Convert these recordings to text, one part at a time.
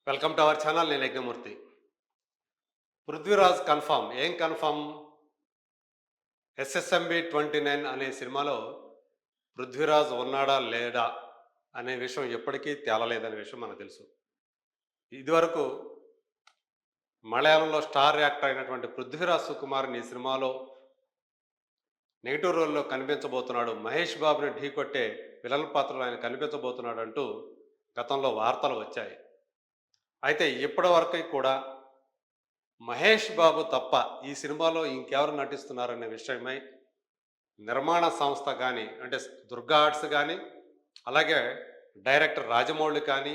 Welcome to our channel. నేను Yagnamurthy. 'Prithviraj' confirm. ఏం confirm? 'SSMB 29' అనే సినిమాలో 'పృథ్వీరాజ్' ఉన్నాడా లేడా అనే విషయం ఎప్పటికీ తేలలేదనే విషయం మనకు తెలుసు. ఇదివరకు మలయాళంలో స్టార్ యాక్టర్ అయినటువంటి 'పృథ్వీరాజ్ సుకుమార్‌ని' ఈ సినిమాలో నెగెటివ్ రోల్‌లో కనిపించబోతున్నాడు. మహేష్ బాబుని ఢీకొట్టే విలన్ పాత్రలో ఆయన కనిపించబోతున్నాడంటూ గతంలో వార్తలు వచ్చాయి. అయితే ఇప్పటి వరకు కూడా మహేష్ బాబు తప్ప ఈ సినిమాలో ఇంకెవరు నటిస్తున్నారనే విషయమై నిర్మాణ సంస్థ కానీ, అంటే దుర్గా ఆర్ట్స్ కానీ, అలాగే డైరెక్టర్ రాజమౌళి కానీ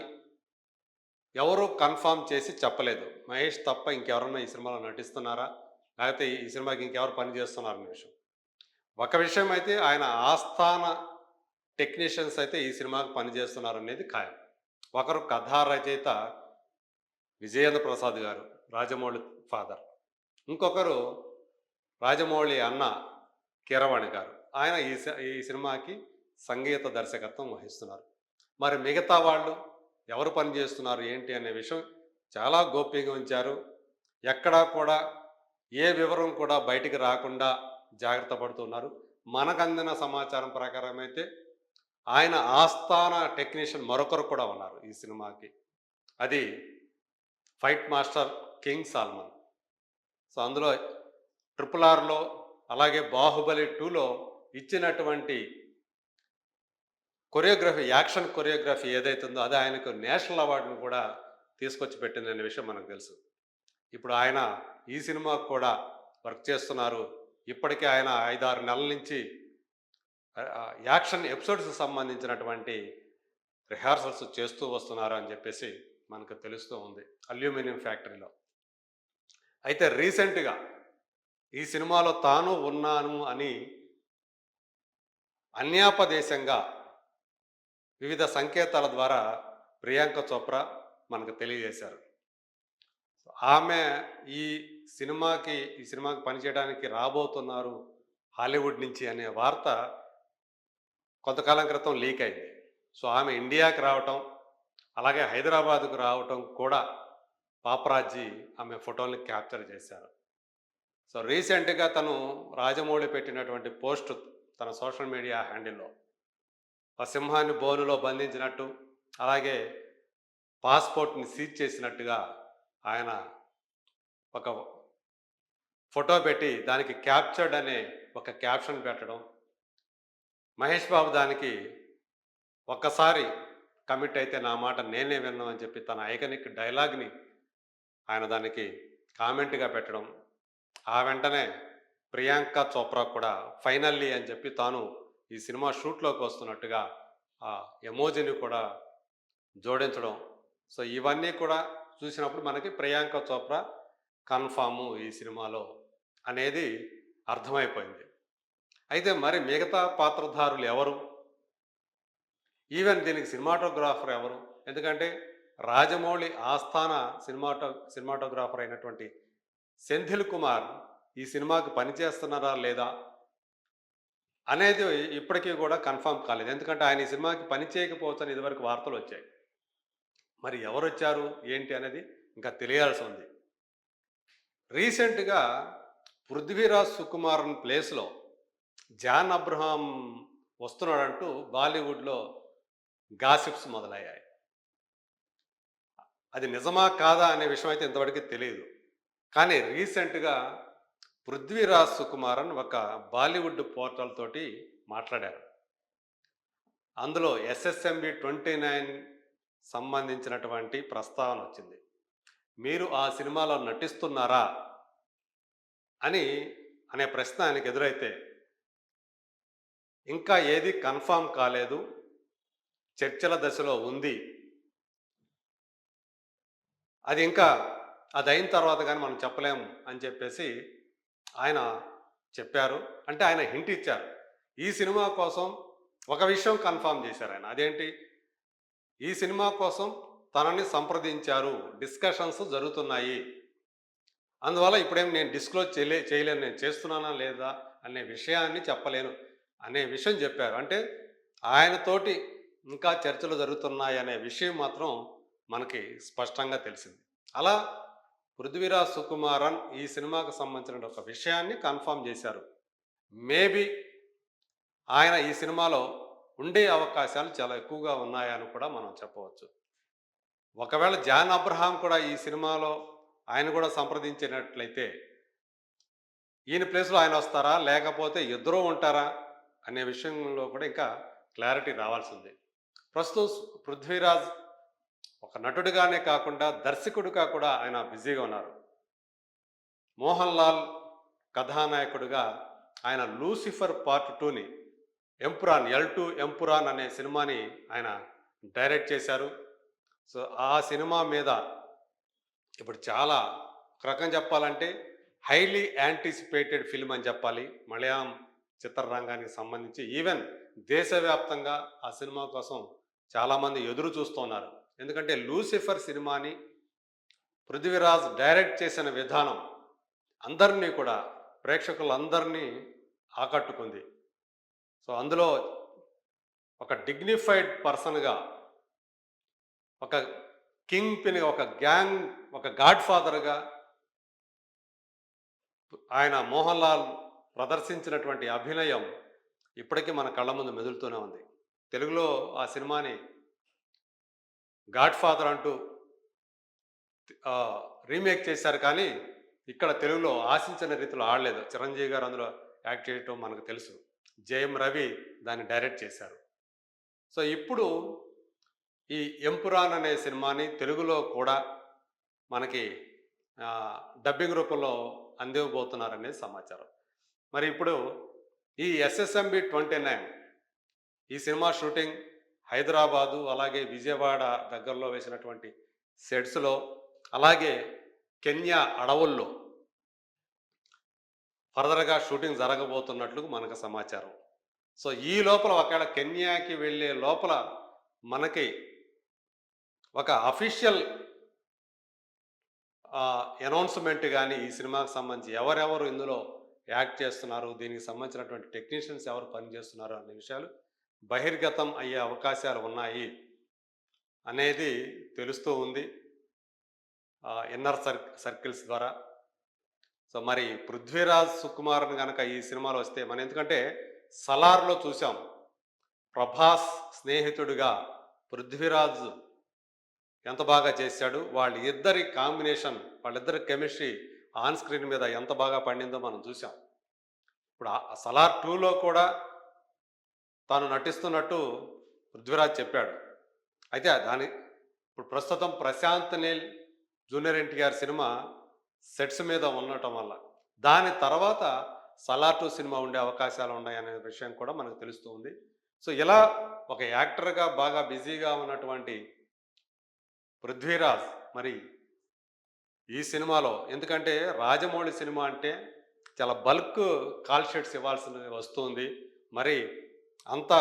ఎవరూ కన్ఫర్మ్ చేసి చెప్పలేదు. మహేష్ తప్ప ఇంకెవరన్నా ఈ సినిమాలో నటిస్తున్నారా, లేకపోతే ఈ సినిమాకి ఇంకెవరు పని చేస్తున్నారనే విషయం. ఒక విషయం అయితే ఆయన ఆస్థాన టెక్నీషియన్స్ అయితే ఈ సినిమాకి పనిచేస్తున్నారనేది ఖాయం. ఒకరు కథా రచయిత విజయేంద్ర ప్రసాద్ గారు, రాజమౌళి ఫాదర్. ఇంకొకరు రాజమౌళి అన్న కీరవాణి గారు. ఆయన ఈ సినిమాకి సంగీత దర్శకత్వం వహిస్తున్నారు. మరి మిగతా వాళ్ళు ఎవరు పనిచేస్తున్నారు ఏంటి అనే విషయం చాలా గోప్యంగా ఉంచారు. ఎక్కడా కూడా ఏ వివరం కూడా బయటికి రాకుండా జాగ్రత్త పడుతున్నారు. మనకు అందిన సమాచారం ప్రకారం అయితే ఆయన ఆస్థాన టెక్నీషియన్ మరొకరు కూడా ఉన్నారు ఈ సినిమాకి. అది fight master King Solomon. So అందులో ట్రిపుల్ ఆర్లో, అలాగే బాహుబలి 2లో ఇచ్చినటువంటి కొరియోగ్రఫీ, యాక్షన్ కొరియోగ్రఫీ ఏదైతుందో అది ఆయనకు నేషనల్ అవార్డును కూడా తీసుకొచ్చి పెట్టిందనే విషయం మనకు తెలుసు. ఇప్పుడు ఆయన ఈ సినిమాకు కూడా వర్క్ చేస్తున్నారు. ఇప్పటికే ఆయన 5-6 నెలల నుంచి యాక్షన్ ఎపిసోడ్స్కి సంబంధించినటువంటి రిహార్సల్స్ చేస్తూ వస్తున్నారు అని చెప్పేసి మనకు తెలుస్తూ ఉంది అల్యూమినియం ఫ్యాక్టరీలో. అయితే రీసెంట్గా ఈ సినిమాలో తాను ఉన్నాను అని అన్యాపదేశంగా వివిధ సంకేతాల ద్వారా ప్రియాంక చోప్రా మనకు తెలియజేశారు. ఆమె ఈ సినిమాకి పనిచేయడానికి రాబోతున్నారు హాలీవుడ్ నుంచి అనే వార్త కొంతకాలం క్రితం లీక్ అయింది. సో ఆమె ఇండియాకి రావటం, అలాగే హైదరాబాద్కు రావటం కూడా పాపరాజీ ఆమె ఫోటోల్ని క్యాప్చర్ చేశారు. సో రీసెంట్గా తను రాజమౌళి పెట్టినటువంటి పోస్ట్ తన సోషల్ మీడియా హ్యాండిల్లో ఆ సింహాన్ని బోనులో బంధించినట్టు, అలాగే పాస్పోర్ట్ని సీజ్ చేసినట్టుగా ఆయన ఒక ఫోటో పెట్టి దానికి క్యాప్చర్డ్ అనే ఒక క్యాప్షన్ పెట్టడం. మహేష్ బాబు దానికి ఒక్కసారి కమిట్ అయితే నా మాట నేనే విన్నాను అని చెప్పి తన ఐకనిక్ డైలాగ్ని ఆయన దానికి కామెంట్గా పెట్టడం. ఆ వెంటనే ప్రియాంక చోప్రా కూడా ఫైనల్లీ అని చెప్పి తాను ఈ సినిమా షూట్లోకి వస్తున్నట్టుగా ఆ ఎమోజిని కూడా జోడించడం. సో ఇవన్నీ కూడా చూసినప్పుడు మనకి ప్రియాంక చోప్రా కన్ఫాము ఈ సినిమాలో అనేది అర్థమైపోయింది. అయితే మరి మిగతా పాత్రధారులు ఎవరు, ఈవెన్ దీనికి సినిమాటోగ్రాఫర్ ఎవరు? ఎందుకంటే రాజమౌళి ఆస్థాన సినిమాటోగ్రాఫర్ అయినటువంటి సెంథిల్ కుమార్ ఈ సినిమాకి పనిచేస్తున్నారా లేదా అనేది ఇప్పటికీ కూడా కన్ఫర్మ్ కాలేదు. ఎందుకంటే ఆయన ఈ సినిమాకి పని చేయకపోవచ్చని ఇదివరకు వార్తలు వచ్చాయి. మరి ఎవరు వచ్చారు ఏంటి అనేది ఇంకా తెలియాల్సి ఉంది. రీసెంట్గా 'పృథ్వీరాజ్ సుకుమారన్' ప్లేస్లో జాన్ అబ్రహాం వస్తున్నాడంటూ బాలీవుడ్లో గాసిప్స్ మొదలయ్యాయి. అది నిజమా కాదా అనే విషయం అయితే ఇంతవరకు తెలియదు. కానీ రీసెంట్గా 'పృథ్వీరాజ్ సుకుమారన్' ఒక బాలీవుడ్ పోర్టల్ తోటి మాట్లాడారు. అందులో ఎస్ఎస్ఎంబి 29 సంబంధించినటువంటి ప్రస్తావన వచ్చింది. మీరు ఆ సినిమాలో నటిస్తున్నారా అనే ప్రశ్న ఆయనకు ఎదురైతే, ఇంకా ఏది కన్ఫామ్ కాలేదు, చర్చల దశలో ఉంది, అది అయిన తర్వాత కానీ మనం చెప్పలేము అని చెప్పేసి ఆయన చెప్పారు. అంటే ఆయన హింట్ ఇచ్చారు. ఈ సినిమా కోసం ఒక విషయం కన్ఫామ్ చేశారు ఆయన. అదేంటి, ఈ సినిమా కోసం తనని సంప్రదించారు, డిస్కషన్స్ జరుగుతున్నాయి, అందువల్ల ఇప్పుడేం నేను డిస్క్లోజ్ చేయలేను, నేను చేస్తున్నానా లేదా అనే విషయాన్ని చెప్పలేను అనే విషయం చెప్పారు. అంటే ఆయనతోటి ఇంకా చర్చలు జరుగుతున్నాయి అనే విషయం మాత్రం మనకి స్పష్టంగా తెలిసింది. అలా పృథ్వీరాజ్ సుకుమారన్ ఈ సినిమాకు సంబంధించిన ఒక విషయాన్ని కన్ఫర్మ్ చేశారు. మేబీ ఆయన ఈ సినిమాలో ఉండే అవకాశాలు చాలా ఎక్కువగా ఉన్నాయని కూడా మనం చెప్పవచ్చు. ఒకవేళ జాన్ అబ్రహాం కూడా ఈ సినిమాలో ఆయన కూడా సంప్రదించినట్లయితే ఈయన ప్లేస్‌లో ఆయన వస్తారా? లేకపోతే ఇద్దరూ ఉంటారా? అనే విషయంలో కూడా ఇంకా క్లారిటీ రావాల్సింది. ప్రస్తుతం పృథ్వీరాజ్ ఒక నటుడిగానే కాకుండా దర్శకుడిగా కూడా ఆయన బిజీగా ఉన్నారు. మోహన్ లాల్ కథానాయకుడిగా ఆయన లూసిఫర్ పార్ట్ 2ని ఎంపురాన్ ఎల్2 ఎంపురాన్ అనే సినిమాని ఆయన డైరెక్ట్ చేశారు. సో ఆ సినిమా మీద ఇప్పుడు చాలా ఒక రకంగా చెప్పాలంటే హైలీ యాంటిసిపేటెడ్ ఫిల్మ్ అని చెప్పాలి. మలయాళం చిత్రరంగానికి సంబంధించి ఈవెన్ దేశవ్యాప్తంగా ఆ సినిమా కోసం చాలామంది ఎదురు చూస్తున్నారు. ఎందుకంటే లూసిఫర్ సినిమాని పృథ్వీరాజ్ డైరెక్ట్ చేసిన విధానం అందరినీ కూడా ప్రేక్షకులందరినీ ఆకట్టుకుంది. సో అందులో ఒక డిగ్నిఫైడ్ పర్సన్గా, ఒక కింగ్ పిన్గా, ఒక గ్యాంగ్, ఒక గాడ్ ఫాదర్గా ఆయన మోహన్ లాల్ ప్రదర్శించినటువంటి అభినయం ఇప్పటికీ మన కళ్ళ ముందు మెదులుతూనే ఉంది. తెలుగులో ఆ సినిమాని గాడ్ ఫాదర్ అంటూ రీమేక్ చేశారు, కానీ ఇక్కడ తెలుగులో ఆశించిన రీతిలో ఆడలేదు. చిరంజీవి గారు అందులో యాక్ట్ చేయటం మనకు తెలుసు. జయం రవి దాన్ని డైరెక్ట్ చేశారు. సో ఇప్పుడు ఈ ఎంపురాన్ అనే సినిమాని తెలుగులో కూడా మనకి డబ్బింగ్ రూపంలో అందివ్వబోతున్నారనేది సమాచారం. మరి ఇప్పుడు ఈ ఎస్ఎస్ఎంబి 29 ఈ సినిమా షూటింగ్ హైదరాబాదు అలాగే విజయవాడ దగ్గరలో వేసినటువంటి సెట్స్లో, అలాగే కెన్యా అడవుల్లో ఫర్దర్గా షూటింగ్ జరగబోతున్నట్లు మనకు సమాచారం. సో ఈ లోపల ఒకవేళ కెన్యాకి వెళ్ళే లోపల మనకి ఒక అఫీషియల్ అనౌన్స్మెంట్ కానీ ఈ సినిమాకి సంబంధించి ఎవరెవరు ఇందులో యాక్ట్ చేస్తున్నారు, దీనికి సంబంధించినటువంటి టెక్నీషియన్స్ ఎవరు పనిచేస్తున్నారు అనే విషయాలు బహిర్గతం అయ్యే అవకాశాలు ఉన్నాయి అనేది తెలుస్తూ ఉంది ఇన్నర్ సర్కిల్స్ ద్వారా. సో మరి పృథ్వీరాజ్ సుకుమార్ని కనుక ఈ సినిమాలో వస్తే మనం, ఎందుకంటే సలార్లో చూసాం ప్రభాస్ స్నేహితుడిగా పృథ్వీరాజ్ ఎంత బాగా చేశాడు, వాళ్ళిద్దరి కాంబినేషన్, వాళ్ళిద్దరి కెమిస్ట్రీ ఆన్ స్క్రీన్ మీద ఎంత బాగా పండిందో మనం చూసాం. ఇప్పుడు సలార్ 2లో కూడా తాను నటిస్తున్నట్టు పృథ్వీరాజ్ చెప్పాడు. అయితే ఇప్పుడు ప్రస్తుతం Prashanth Neel junior NTR cinema sets మీద ఉండటం వల్ల దాని తర్వాత సలార్ 2 సినిమా ఉండే అవకాశాలు ఉన్నాయనే విషయం కూడా మనకు తెలుస్తూ ఉంది. సో ఇలా ఒక యాక్టర్గా బాగా బిజీగా ఉన్నటువంటి పృథ్వీరాజ్ మరి ఈ సినిమాలో, ఎందుకంటే రాజమౌళి సినిమా అంటే చాలా బల్క్ కాల్ షీట్స్ ఇవ్వాల్సి వస్తుంది. మరి అంత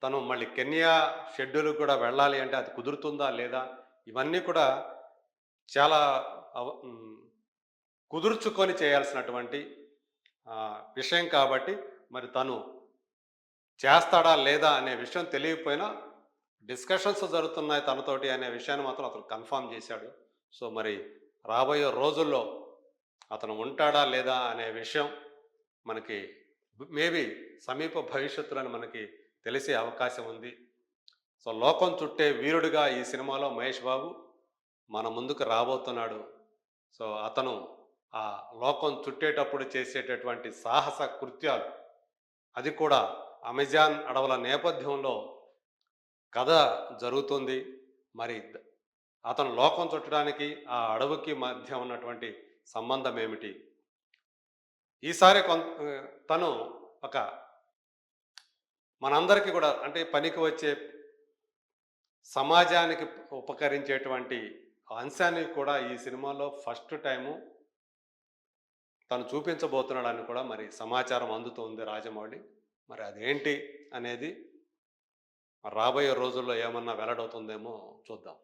తను మళ్ళీ కెన్యా షెడ్యూల్ కూడా వెళ్ళాలి అంటే అది కుదురుతుందా లేదా, ఇవన్నీ కూడా చాలా కుదుర్చుకొని చేయాల్సినటువంటి విషయం కాబట్టి మరి తను చేస్తాడా లేదా అనే విషయం తెలియకపోయినా డిస్కషన్స్ జరుగుతున్నాయి తనతోటి అనే విషయాన్ని మాత్రం అతను కన్ఫర్మ్ చేశాడు. సో మరి రాబోయే రోజుల్లో అతను ఉంటాడా లేదా అనే విషయం మనకి మేబీ సమీప భవిష్యత్తులో మనకి తెలిసే అవకాశం ఉంది. సో లోకం చుట్టే వీరుడిగా ఈ సినిమాలో మహేష్ బాబు మన ముందుకు రాబోతున్నాడు. సో అతను ఆ లోకం చుట్టేటప్పుడు చేసేటటువంటి సాహస కృత్యాలు, అది కూడా అమెజాన్ అడవుల నేపథ్యంలో కథ జరుగుతుంది. మరి అతను లోకం చుట్టడానికి ఆ అడవికి మధ్య ఉన్నటువంటి సంబంధం ఏమిటి, ఈసారి తను ఒక మనందరికీ కూడా అంటే పనికి వచ్చే సమాజానికి ఉపకరించేటువంటి అంశాన్ని కూడా ఈ సినిమాలో ఫస్ట్ టైము తను చూపించబోతున్నాడని కూడా మరి సమాచారం అందుతుంది రాజమౌళి. మరి అదేంటి అనేది రాబోయే రోజుల్లో ఏమన్నా వెల్లడవుతుందేమో చూద్దాం.